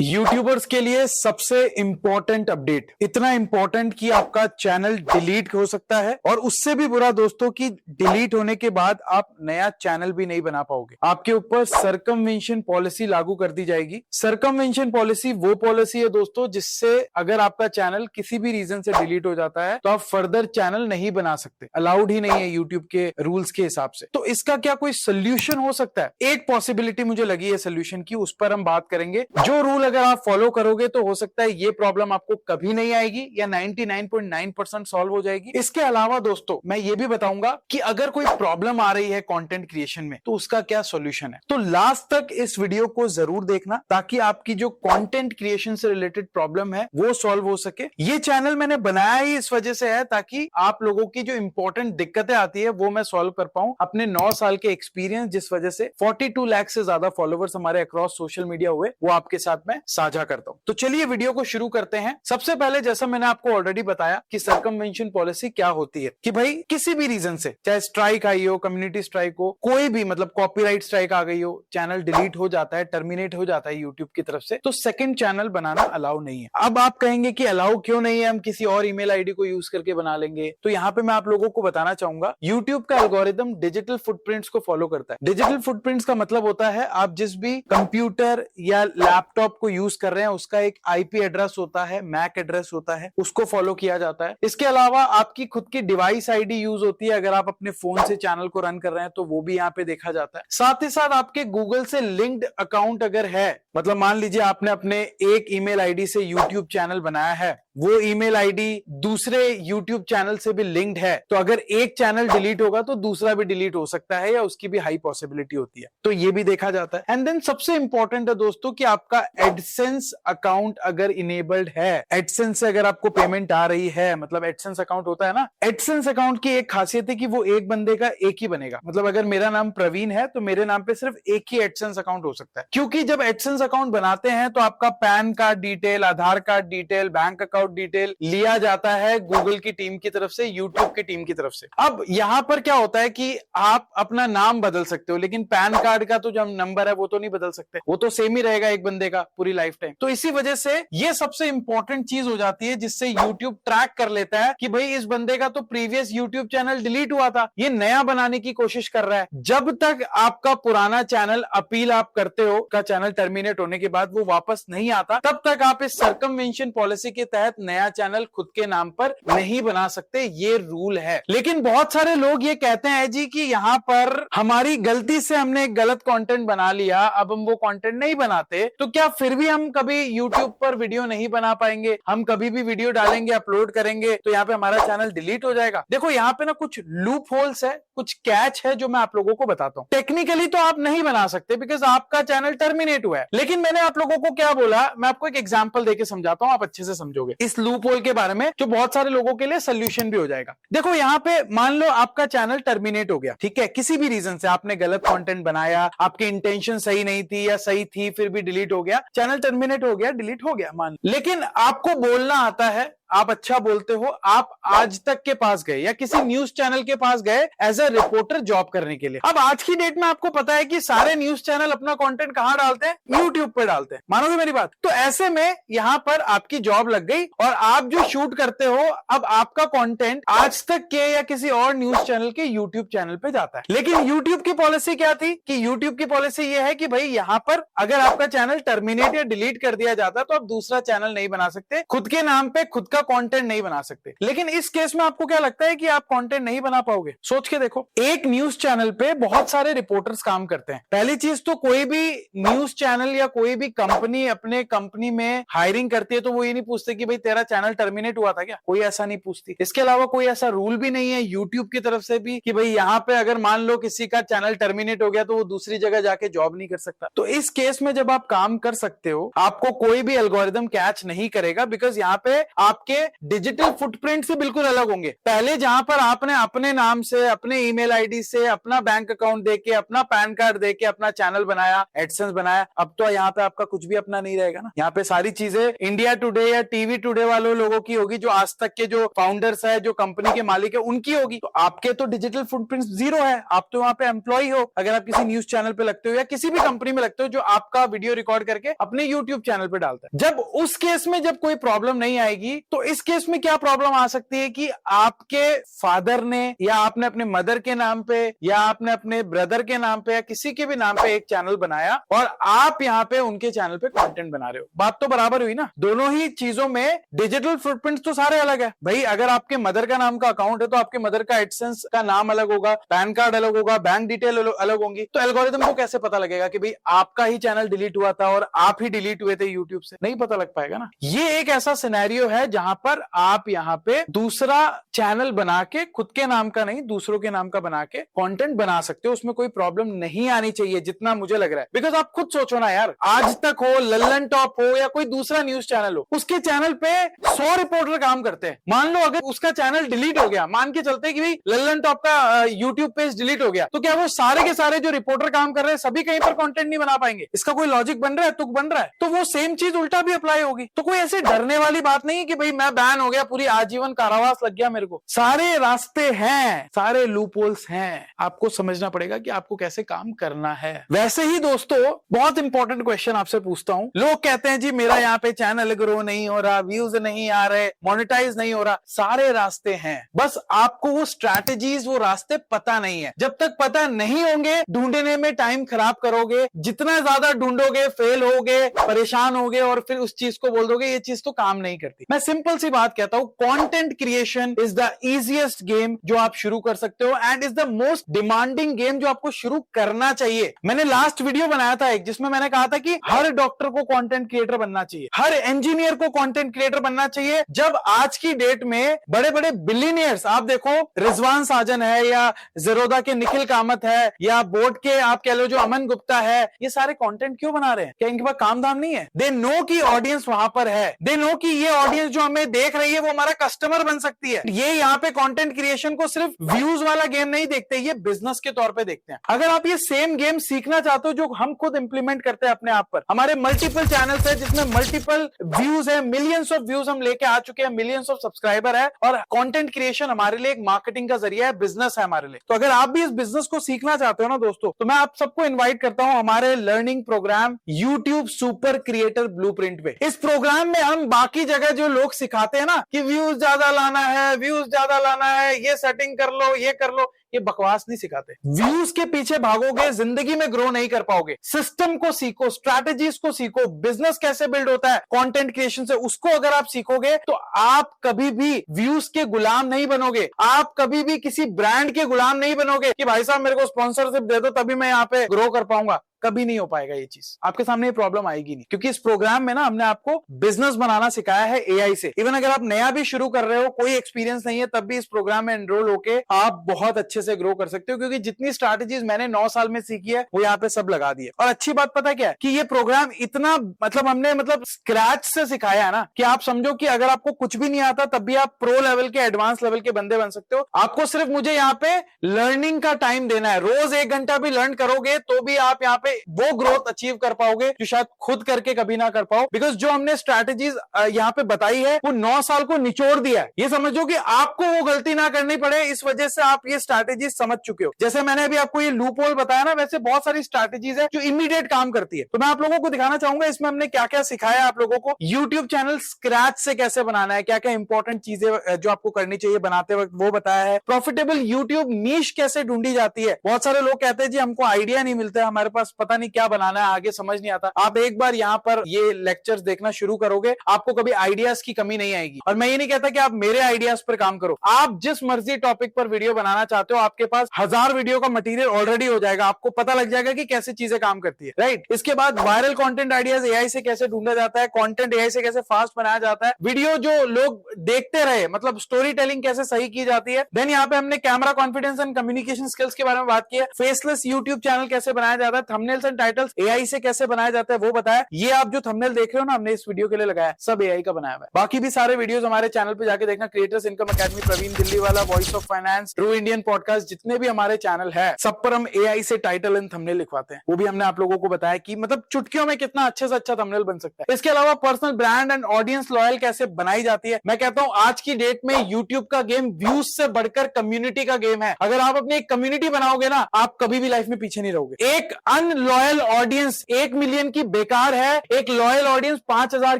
YouTubers के लिए सबसे इंपॉर्टेंट अपडेट, इतना इंपॉर्टेंट कि आपका चैनल डिलीट हो सकता है और उससे भी बुरा दोस्तों कि डिलीट होने के बाद आप नया चैनल भी नहीं बना पाओगे। आपके ऊपर सर्कमवेंशन पॉलिसी लागू कर दी जाएगी। सर्कमवेंशन पॉलिसी वो पॉलिसी है दोस्तों जिससे अगर आपका चैनल किसी भी रीजन से डिलीट हो जाता है तो आप फर्दर चैनल नहीं बना सकते, अलाउड ही नहीं है यूट्यूब के रूल्स के हिसाब से। तो इसका क्या कोई सोल्यूशन हो सकता है? एक पॉसिबिलिटी मुझे लगी है सोल्यूशन की, उस पर हम बात करेंगे। जो रूल अगर आप फॉलो करोगे तो हो सकता है ये प्रॉब्लम आपको कभी नहीं आएगी या 99.9% सॉल्व हो जाएगी। इसके अलावा दोस्तों मैं ये भी बताऊंगा कि अगर कोई प्रॉब्लम आ रही है कंटेंट क्रिएशन में तो उसका क्या सॉल्यूशन है। तो लास्ट तक इस वीडियो को जरूर देखना ताकि आपकी जो कंटेंट क्रिएशन से रिलेटेड प्रॉब्लम है वो सॉल्व हो सके। ये चैनल मैंने बनाया ही इस वजह से है ताकि आप लोगों की जो इंपॉर्टेंट दिक्कतें आती है वो मैं सॉल्व कर पाऊं। अपने 9 साल के एक्सपीरियंस जिस वजह से 42 लाख से ज्यादा फॉलोवर्स हमारे अक्रॉस सोशल मीडिया हुए वो आपके साथ में साझा करता हूं। तो चलिए वीडियो को शुरू करते हैं। सबसे पहले जैसा मैंने आपको ऑलरेडी बताया कि सर्कमवेंशन पॉलिसी क्या होती है कि भाई किसी भी रीजन से, चाहे स्ट्राइक आई हो, कम्युनिटी स्ट्राइक हो, कोई भी मतलब कॉपीराइट स्ट्राइक आ गई हो, चैनल डिलीट हो जाता है, टर्मिनेट हो जाता है यूट्यूब की तरफ से, तो सेकंड चैनल बनाना अलाउ नहीं है। अब आप कहेंगे कि अलाउ क्यों नहीं है, हम किसी और ईमेल आईडी को यूज करके बना लेंगे। तो यहां पे मैं आप लोगों को बताना चाहूंगा यूट्यूब का एल्गोरिदम डिजिटल फुटप्रिंट्स को फॉलो करता है। डिजिटल फुटप्रिंट्स का मतलब होता है आप जिस भी कंप्यूटर या लैपटॉप को यूज कर रहे हैं उसका एक आईपी एड्रेस होता है, मैक एड्रेस होता है, उसको फॉलो किया जाता है। इसके अलावा आपकी खुद की डिवाइस आईडी यूज होती है, अगर आप अपने फोन से चैनल को रन कर रहे हैं तो वो भी यहाँ पे देखा जाता है। साथ ही साथ आपके गूगल से लिंक्ड अकाउंट अगर है, मतलब मान लीजिए आपने अपने एक ईमेल आईडी से यूट्यूब चैनल बनाया है, वो ईमेल आईडी दूसरे यूट्यूब चैनल से भी लिंक्ड है, तो अगर एक चैनल डिलीट होगा तो दूसरा भी डिलीट हो सकता है या उसकी भी हाई पॉसिबिलिटी होती है, तो ये भी देखा जाता है। एंड देन सबसे इंपॉर्टेंट है दोस्तों कि आपका एडसेंस अकाउंट अगर इनेबल्ड है, एडसेंस से अगर आपको पेमेंट आ रही है, मतलब एडसेंस अकाउंट होता है ना, एडसेंस अकाउंट की एक खासियत है कि वो एक बंदे का एक ही बनेगा। मतलब अगर मेरा नाम प्रवीण है तो मेरे नाम पे सिर्फ एक ही एडसेंस अकाउंट हो सकता है, क्योंकि जब एडसेंस अकाउंट बनाते हैं तो आपका PAN card detail, Aadhaar card detail, bank account detail लिया जाता है गूगल की टीम की तरफ से, यूट्यूब की टीम की तरफ से। अब यहां पर क्या होता है कि आप अपना नाम बदल सकते हो लेकिन पैन कार्ड का तो जो नंबर है वो तो नहीं बदल सकते, वो तो सेम ही रहेगा एक बंदे का पूरी लाइफ टाइम। तो इसी वजह से ये सबसे इंपॉर्टेंट चीज हो जाती है जिससे यूट्यूब ट्रैक कर लेता है कि भाई इस बंदे का तो प्रीवियस यूट्यूब चैनल डिलीट हुआ था, ये नया बनाने की कोशिश कर रहा है। जब तक आपका पुराना चैनल अपील आप करते हो का चैनल टर्मिनेट होने के बाद वो वापस नहीं आता, तब तक आप इस सर्कमवेंशन पॉलिसी के तहत नया चैनल खुद के नाम पर नहीं बना सकते, ये रूल है। लेकिन बहुत सारे लोग ये कहते हैं जी कि यहां पर हमारी गलती से हमने एक गलत कंटेंट बना लिया, अब हम वो कंटेंट नहीं बनाते, तो क्या फिर भी हम कभी यूट्यूब पर वीडियो नहीं बना पाएंगे? हम कभी भी वीडियो डालेंगे, अपलोड करेंगे तो यहाँ पे हमारा चैनल डिलीट हो जाएगा? देखो यहाँ पे ना कुछ लूप होल्स है, कुछ कैच है जो मैं आप लोगों को बताता हूँ। टेक्निकली तो आप नहीं बना सकते बिकॉज आपका चैनल टर्मिनेट हुआ है, लेकिन मैंने आप लोगों को क्या बोला, मैं आपको एक एग्जांपल देके समझाता हूं, आप अच्छे से समझोगे इस लूप होल के बारे में, जो बहुत सारे लोगों के लिए सोल्यूशन भी हो जाएगा। देखो यहाँ पे मान लो आपका चैनल टर्मिनेट हो गया, ठीक है, किसी भी रीजन से आपने गलत कंटेंट बनाया, आपकी इंटेंशन सही नहीं थी या सही थी फिर भी डिलीट हो गया, चैनल टर्मिनेट हो गया, डिलीट हो गया मान, लेकिन आपको बोलना आता है, आप अच्छा बोलते हो, आप आज तक के पास गए या किसी न्यूज चैनल के पास गए एज अ रिपोर्टर जॉब करने के लिए। अब आज की डेट में आपको पता है कि सारे न्यूज चैनल अपना कंटेंट कहां डालते हैं? यूट्यूब पर डालते हैं, मानोगे मेरी बात? तो ऐसे में यहां पर आपकी जॉब लग गई और आप जो शूट करते हो, अब आपका कंटेंट आज तक के या किसी और न्यूज चैनल के यूट्यूब चैनल पे जाता है। लेकिन यूट्यूब की पॉलिसी क्या थी कि यूट्यूब की पॉलिसी यह है कि भाई यहां पर अगर आपका चैनल टर्मिनेट या डिलीट कर दिया जाता तो आप दूसरा चैनल नहीं बना सकते, खुद के नाम पे खुद का कंटेंट नहीं बना सकते। लेकिन इस केस में आपको क्या लगता है कि आप कंटेंट नहीं बना पाओगे? सोच के देखो, एक न्यूज चैनल पे बहुत सारे रिपोर्टर्स काम करते हैं। पहली चीज तो कोई भी न्यूज चैनल या कोई भी कंपनी अपने कंपनी में हायरिंग करती है तो वो ये नहीं पूछते कि भाई तेरा चैनल टर्मिनेट हुआ था क्या, कोई ऐसा नहीं पूछती। इसके अलावा कोई ऐसा रूल भी नहीं है यूट्यूब की तरफ से भी कि भाई यहाँ पे अगर मान लो किसी का चैनल टर्मिनेट हो गया तो वो दूसरी जगह जाके जॉब नहीं कर सकता। तो इस केस में जब आप काम कर सकते हो आपको कोई भी एल्गोरिदम कैच नहीं करेगा बिकॉज यहाँ पे आपके आपके डिजिटल फुटप्रिंट से बिल्कुल अलग होंगे। पहले जहां पर आपने अपने नाम से, अपने ईमेल आईडी से, अपना बैंक अकाउंट देके, अपना पैन कार्ड देके अपना चैनल बनाया, एडसेंस बनाया, अब तो यहाँ पे आपका कुछ भी अपना नहीं रहेगा ना। यहाँ पे सारी चीजें इंडिया टुडे या टीवी टुडे वालों लोगों की होगी, जो आज तक के जो फाउंडर्स है, जो कंपनी के मालिक है, उनकी होगी। तो आपके तो डिजिटल फुटप्रिंट जीरो है। आप तो वहां पे एम्प्लॉय हो, अगर आप किसी न्यूज चैनल पे लगते हो या किसी भी कंपनी में लगते हो जो आपका वीडियो रिकॉर्ड करके अपने यूट्यूब चैनल पे डालता है। जब उस केस में जब कोई प्रॉब्लम नहीं आएगी, तो इस केस में क्या प्रॉब्लम आ सकती है कि आपके फादर ने या आपने अपने मदर के नाम पे या आपने अपने ब्रदर के नाम पे या किसी के भी नाम पे एक चैनल बनाया और आप यहाँ पे उनके चैनल पे कंटेंट बना रहे हो। बात तो बराबर हुई ना। दोनों ही चीजों में डिजिटल फुटप्रिंट तो सारे अलग है भाई। अगर आपके मदर का नाम का अकाउंट है तो आपके मदर का एडसेंस का नाम अलग होगा, पैन कार्ड अलग होगा, बैंक डिटेल अलग होंगी। तो एल्गोरिथम को कैसे पता लगेगा कि भाई आपका ही चैनल डिलीट हुआ था और आप ही डिलीट हुए थे यूट्यूब से? नहीं पता लग पाएगा ना। ये एक ऐसा सिनेरियो है जहां पर आप यहाँ पे दूसरा चैनल बना के, खुद के नाम का नहीं दूसरों के नाम का बना के कंटेंट बना सकते हो। उसमें कोई प्रॉब्लम नहीं आनी चाहिए जितना मुझे लग रहा है। बिकॉज आप खुद सोचो ना यार, आज तक हो, लल्लन टॉप हो या कोई दूसरा न्यूज चैनल हो, उसके चैनल पे 100 रिपोर्टर काम करते हैं। मान लो अगर उसका चैनल डिलीट हो गया, मान के चलते कि भाई लल्लन टॉप का यूट्यूब पेज डिलीट हो गया, तो क्या वो सारे के सारे जो रिपोर्टर काम कर रहे हैं सभी कहीं पर कंटेंट नहीं बना पाएंगे? इसका कोई लॉजिक बन रहा है? तुक बन रहा है? तो वो सेम चीज उल्टा भी अप्लाई होगी। तो कोई ऐसे डरने वाली बात नहीं है कि भाई मैं बैन हो गया, पूरी आजीवन कारावास लग गया मेरे को। सारे रास्ते हैं, सारे लूप होल्स हैं। आपको समझना पड़ेगा कि आपको कैसे काम करना है। वैसे ही दोस्तों, बहुत इंपॉर्टेंट क्वेश्चन आपसे पूछता हूं। लोग कहते हैं जी मेरा यहाँ पे चैनल ग्रो नहीं हो रहा, व्यूज नहीं आ रहे, मोनेटाइज नहीं हो रहा। सारे रास्ते हैं, बस आपको वो स्ट्रैटेजीज, वो रास्ते पता नहीं है। जब तक पता नहीं होंगे, ढूंढने में टाइम खराब करोगे। जितना ज्यादा ढूंढोगे, फेल होगे, परेशान होगे और फिर उस चीज को बोल दोगे ये चीज तो काम नहीं करती। मैं सिंपल सी बात कहता हूं, content creation is the easiest game जो आप शुरू कर सकते हो and is the most demanding game जो आपको शुरू करना चाहिए। मैंने लास्ट वीडियो बनाया था एक, जिसमें मैंने कहा था कि हर डॉक्टर को कंटेंट क्रिएटर बनना चाहिए, हर इंजीनियर को कंटेंट क्रिएटर बनना चाहिए। जब आज की डेट में बड़े बड़े बिलियनियर्स, आप देखो रिजवान साजन है या ज़ेरोधा के निखिल कामत है या बोट के आप कह लो जो अमन गुप्ता है, ये सारे कंटेंट क्यों बना रहे हैं? क्या इनके पास काम धाम नहीं है? दे नो की ऑडियंस वहां पर है, दे नो की ये ऑडियंस जो हमें देख रही है वो हमारा कस्टमर बन सकती है। ये यहाँ पे कंटेंट क्रिएशन को सिर्फ व्यूज वाला गेम नहीं देखते, ये बिजनेस के तौर पे देखते हैं। अगर आप ये सेम गेम सीखना चाहते हो जो हम खुद इंप्लीमेंट करते हैं अपने आप पर, हमारे मल्टीपल चैनल्स है जिसमें मल्टीपल व्यूज है, मिलियंस ऑफ व्यूज हम लेके आ चुके हैं, मिलियंस ऑफ सब्सक्राइबर है और कंटेंट क्रिएशन हमारे लिए एक मार्केटिंग का जरिया है, बिजनेस है हमारे लिए। तो अगर आप भी इस बिजनेस को सीखना चाहते हो ना दोस्तों, तो मैं आप सबको इन्वाइट करता हूं हमारे learning program YouTube super creator blueprint पे। इस प्रोग्राम में हम बाकी जगह जो लोग सिखाते हैं ना कि व्यूज ज्यादा लाना है, व्यूज ज्यादा लाना है, ये सेटिंग कर लो, ये कर लो, ये बकवास नहीं सिखाते। व्यूज के पीछे भागोगे, जिंदगी में ग्रो नहीं कर पाओगे। सिस्टम को सीखो, स्ट्रैटेजीज को सीखो, बिजनेस कैसे बिल्ड होता है कंटेंट क्रिएशन से, उसको अगर आप सीखोगे तो आप कभी भी व्यूज के गुलाम नहीं बनोगे। आप कभी भी किसी ब्रांड के गुलाम नहीं बनोगे कि भाई साहब मेरे को स्पॉन्सरशिप दे दो तभी मैं यहाँ पे ग्रो कर पाऊंगा। कभी नहीं हो पाएगा ये चीज, आपके सामने ये प्रॉब्लम आएगी नहीं, क्योंकि इस प्रोग्राम में ना हमने आपको बिजनेस बनाना सिखाया है एआई से। इवन अगर आप नया भी शुरू कर रहे हो, कोई एक्सपीरियंस नहीं है, तब भी इस प्रोग्राम में एनरोल होके आप बहुत अच्छे से ग्रो कर सकते हो, क्योंकि जितनी स्ट्रैटेजीज मैंने 9 साल में सीखी है वो यहाँ पे सब लगा दी है। और अच्छी बात पता क्या है कि ये प्रोग्राम इतना हमने स्क्रैच से सिखाया है ना कि आप समझो कि अगर आपको कुछ भी नहीं आता तब भी आप प्रो लेवल के, एडवांस लेवल के बंदे बन सकते हो। आपको सिर्फ मुझे यहाँ पे लर्निंग का टाइम देना है। रोज 1 घंटा भी लर्न करोगे तो भी आप यहाँ पे वो ग्रोथ अचीव कर पाओगे जो शायद खुद करके कभी ना कर पाओ। बिकॉज जो हमने स्ट्रैटेजीज यहाँ पे बताई है वो 9 साल को निचोड़ दिया है। ये समझो कि आपको वो गलती ना करनी पड़े, इस वजह से आप ये स्ट्रैटेजीज समझ चुके हो। जैसे मैंने अभी आपको ये लूप होल बताया ना, वैसे बहुत सारी स्ट्रैटेजीज है जो इमीडिएट काम करती है। तो मैं आप लोगों को दिखाना चाहूंगा इसमें हमने क्या क्या सिखाया आप लोगों को। यूट्यूब चैनल स्क्रैच से कैसे बनाना है, क्या क्या इंपॉर्टेंट चीजें जो आपको करनी चाहिए बनाते वक्त वो बताया है। प्रॉफिटेबल यूट्यूब नीश कैसे ढूंढी जाती है। बहुत सारे लोग कहते हैं जी हमको आइडिया नहीं मिलता, हमारे पास पता नहीं क्या बनाना है, आगे समझ नहीं आता। आप एक बार यहाँ पर ये लेक्चर्स देखना शुरू करोगे, आपको कभी आइडियाज की कमी नहीं आएगी। और मैं ये नहीं कहता कि आप मेरे आइडियाज पर काम करो, आप जिस मर्जी टॉपिक पर वीडियो बनाना चाहते हो आपके पास 1000 वीडियो का मटेरियल ऑलरेडी हो जाएगा, आपको पता लग जाएगा कि कैसे चीजें काम करती है, राइट। इसके बाद वायरल कंटेंट आइडियाज एआई से कैसे ढूंढा जाता है, कंटेंट एआई से कैसे फास्ट बनाया जाता है, वीडियो जो लोग देखते रहे, स्टोरी टेलिंग कैसे सही की जाती है। देन यहाँ पे हमने camera confidence and communication skills के बारे में बात की है। फेसलेस यूट्यूब चैनल कैसे बनाया जाता है, thumbnail thumbnails and titles AI से कैसे बनाया जाता है वो बताया। ये आप जो थंबनेल देख रहे हो ना, हमने इस वीडियो के लिए लगाया, सब एआई का बनाया हुआ है। बाकी भी सारे वीडियोस हमारे चैनल पे जाके देखना, creators income academy, Praveen Delhi वाला, voice of finance, true Indian podcast, जितने भी हमारे चैनल है सब पर हम एआई से टाइटल एंड थंबनेल लिखवाते हैं। वो भी हमने आप लोगों को बताया कि मतलब चुटकियों में कितना अच्छे से अच्छा थंबनेल बन सकता है। इसके अलावा personal brand and audience loyal कैसे बनाई जाती है। मैं कहता हूं आज की डेट में यूट्यूब का गेम व्यूज से बढ़कर कम्युनिटी का गेम है। अगर आप अपनी एक कम्युनिटी बनाओगे ना, आप कभी भी लाइफ में पीछे नहीं रहोगे। एक अनलॉयल ऑडियंस 1 मिलियन की बेकार है, एक लॉयल ऑडियंस 5000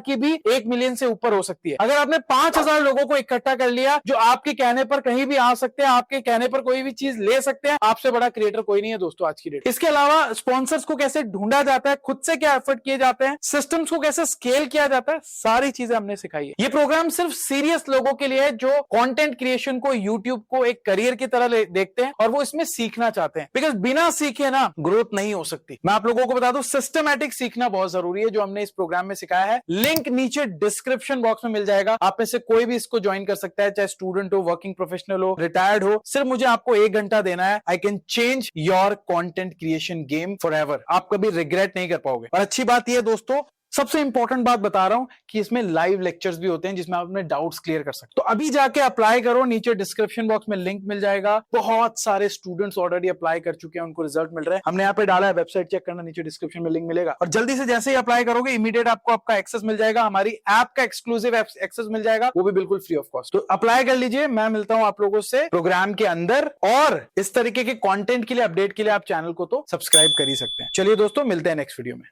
की भी 1 मिलियन से ऊपर हो सकती है। अगर आपने 5000 लोगों को इकट्ठा कर लिया जो आपके कहने पर कहीं भी आ सकते हैं, आपके कहने पर कोई भी चीज ले सकते हैं, आपसे बड़ा क्रिएटर कोई नहीं है दोस्तों आज की डेट। इसके अलावा स्पॉन्सर्स को कैसे ढूंढा जाता है, खुद से क्या एफर्ट किए जाते हैं, सिस्टम्स को कैसे स्केल किया जाता है, सारी चीजें हमने सिखाई है। ये प्रोग्राम सिर्फ सीरियस लोगों के लिए है जो कंटेंट क्रिएशन को, यूट्यूब को एक करियर की तरह देखते हैं और वो इसमें सीखना चाहते हैं। बिकॉज बिना सीखे ना ग्रोथ नहीं हो सकती। मैं आप लोगों को बता दूं, सिस्टमैटिक सीखना बहुत जरूरी है, जो हमने इस प्रोग्राम में सिखाया है। लिंक नीचे डिस्क्रिप्शन बॉक्स में मिल जाएगा। आप में से कोई भी इसको ज्वाइन कर सकता है, चाहे स्टूडेंट हो, वर्किंग प्रोफेशनल हो, रिटायर्ड हो। सिर्फ मुझे आपको 1 घंटा देना है। I can change your content creation game forever. आप कभी रिग्रेट नहीं कर पाओगे। और अच्छी बात यह है दोस्तों, सबसे इंपॉर्टेंट बात बता रहा हूं कि इसमें लाइव लेक्चर्स भी होते हैं जिसमें आप अपने डाउट्स क्लियर कर सकते हो। तो अभी जाके अप्लाई करो, नीचे डिस्क्रिप्शन बॉक्स में लिंक मिल जाएगा। बहुत सारे स्टूडेंट्स ऑलरेडी अप्लाई कर चुके हैं, उनको रिजल्ट मिल रहा है। हमने यहाँ पे डाला है, वेबसाइट चेक करना, नीचे डिस्क्रिप्शन में लिंक मिलेगा। और जल्दी से जैसे ही अप्लाई करोगे, इमीडिएट आपको आपका एक्सेस मिल जाएगा, हमारी ऐप का एक्सक्लूसिव एक्सेस मिल जाएगा, वो भी बिल्कुल फ्री ऑफ कॉस्ट। तो अप्लाई कर लीजिए। मैं मिलता हूं आप लोगों से प्रोग्राम के अंदर, और इस तरीके के कॉन्टेंट के लिए, अपडेट के लिए आप चैनल को तो सब्सक्राइब कर ही सकते हैं। चलिए दोस्तों, मिलते हैं नेक्स्ट वीडियो में।